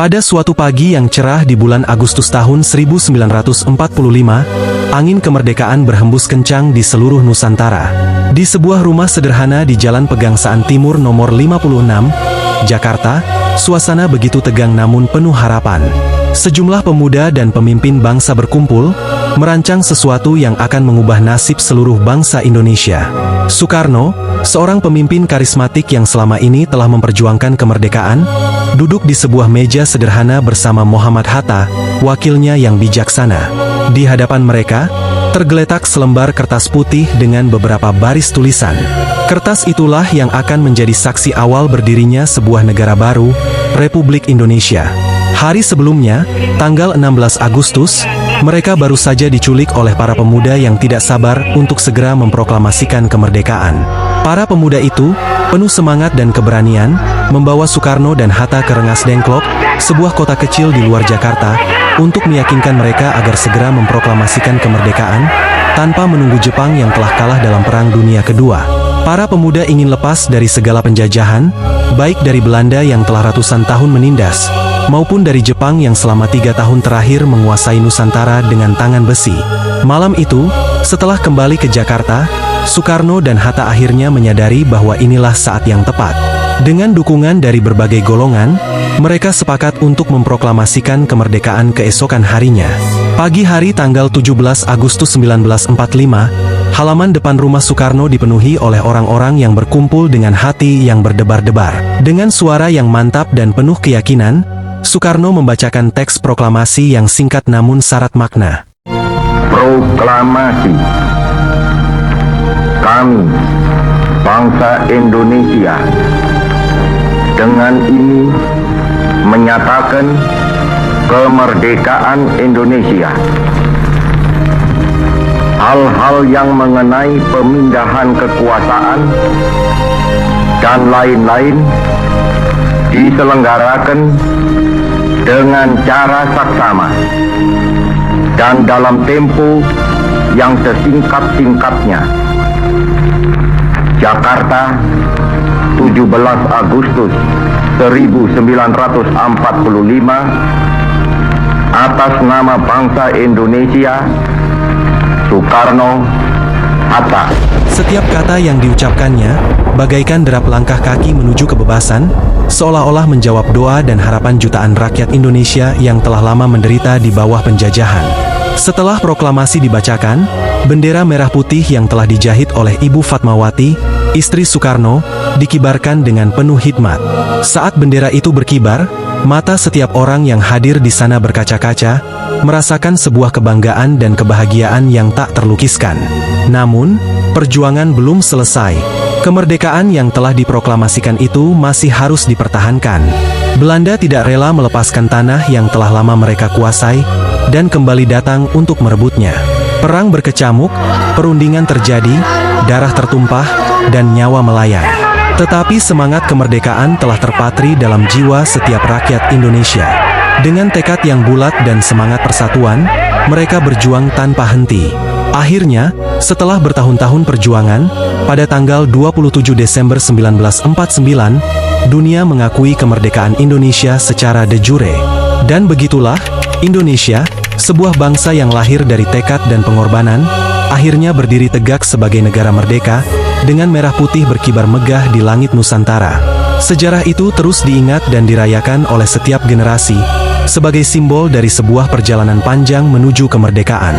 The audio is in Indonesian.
Pada suatu pagi yang cerah di bulan Agustus tahun 1945, angin kemerdekaan berhembus kencang di seluruh Nusantara. Di sebuah rumah sederhana di Jalan Pegangsaan Timur nomor 56, Jakarta, suasana begitu tegang namun penuh harapan. Sejumlah pemuda dan pemimpin bangsa berkumpul, merancang sesuatu yang akan mengubah nasib seluruh bangsa Indonesia. Soekarno, seorang pemimpin karismatik yang selama ini telah memperjuangkan kemerdekaan, duduk di sebuah meja sederhana bersama Muhammad Hatta, wakilnya yang bijaksana. Di hadapan mereka, tergeletak selembar kertas putih dengan beberapa baris tulisan. Kertas itulah yang akan menjadi saksi awal berdirinya sebuah negara baru, Republik Indonesia. Hari sebelumnya, tanggal 16 Agustus, mereka baru saja diculik oleh para pemuda yang tidak sabar untuk segera memproklamasikan kemerdekaan. Para pemuda itu, penuh semangat dan keberanian, membawa Soekarno dan Hatta ke Rengas Dengklok, sebuah kota kecil di luar Jakarta, untuk meyakinkan mereka agar segera memproklamasikan kemerdekaan, tanpa menunggu Jepang yang telah kalah dalam Perang Dunia Kedua. Para pemuda ingin lepas dari segala penjajahan, baik dari Belanda yang telah ratusan tahun menindas, maupun dari Jepang yang selama 3 tahun terakhir menguasai Nusantara dengan tangan besi. Malam itu, setelah kembali ke Jakarta, Soekarno dan Hatta akhirnya menyadari bahwa inilah saat yang tepat. Dengan dukungan dari berbagai golongan, mereka sepakat untuk memproklamasikan kemerdekaan keesokan harinya. Pagi hari tanggal 17 Agustus 1945, halaman depan rumah Soekarno dipenuhi oleh orang-orang yang berkumpul dengan hati yang berdebar-debar. Dengan suara yang mantap dan penuh keyakinan, Soekarno membacakan teks proklamasi yang singkat namun syarat makna. Proklamasi. Kami, bangsa Indonesia, dengan ini menyatakan kemerdekaan Indonesia. Hal-hal yang mengenai pemindahan kekuasaan dan lain-lain diselenggarakan dengan cara saksama dan dalam tempo yang sesingkat-singkatnya. Jakarta, 17 Agustus 1945, atas nama bangsa Indonesia, Soekarno, Hatta. Setiap kata yang diucapkannya, bagaikan derap langkah kaki menuju kebebasan, seolah-olah menjawab doa dan harapan jutaan rakyat Indonesia yang telah lama menderita di bawah penjajahan. Setelah proklamasi dibacakan, bendera merah putih yang telah dijahit oleh Ibu Fatmawati, istri Soekarno, dikibarkan dengan penuh hikmat. Saat bendera itu berkibar, mata setiap orang yang hadir di sana berkaca-kaca, merasakan sebuah kebanggaan dan kebahagiaan yang tak terlukiskan. Namun, perjuangan belum selesai. Kemerdekaan yang telah diproklamasikan itu masih harus dipertahankan. Belanda tidak rela melepaskan tanah yang telah lama mereka kuasai, dan kembali datang untuk merebutnya. Perang berkecamuk, perundingan terjadi, darah tertumpah, dan nyawa melayang. Tetapi semangat kemerdekaan telah terpatri dalam jiwa setiap rakyat Indonesia. Dengan tekad yang bulat dan semangat persatuan, mereka berjuang tanpa henti. Akhirnya, setelah bertahun-tahun perjuangan, pada tanggal 27 Desember 1949, dunia mengakui kemerdekaan Indonesia secara de jure. Dan begitulah, Indonesia, sebuah bangsa yang lahir dari tekad dan pengorbanan, akhirnya berdiri tegak sebagai negara merdeka, dengan merah putih berkibar megah di langit Nusantara. Sejarah itu terus diingat dan dirayakan oleh setiap generasi, sebagai simbol dari sebuah perjalanan panjang menuju kemerdekaan.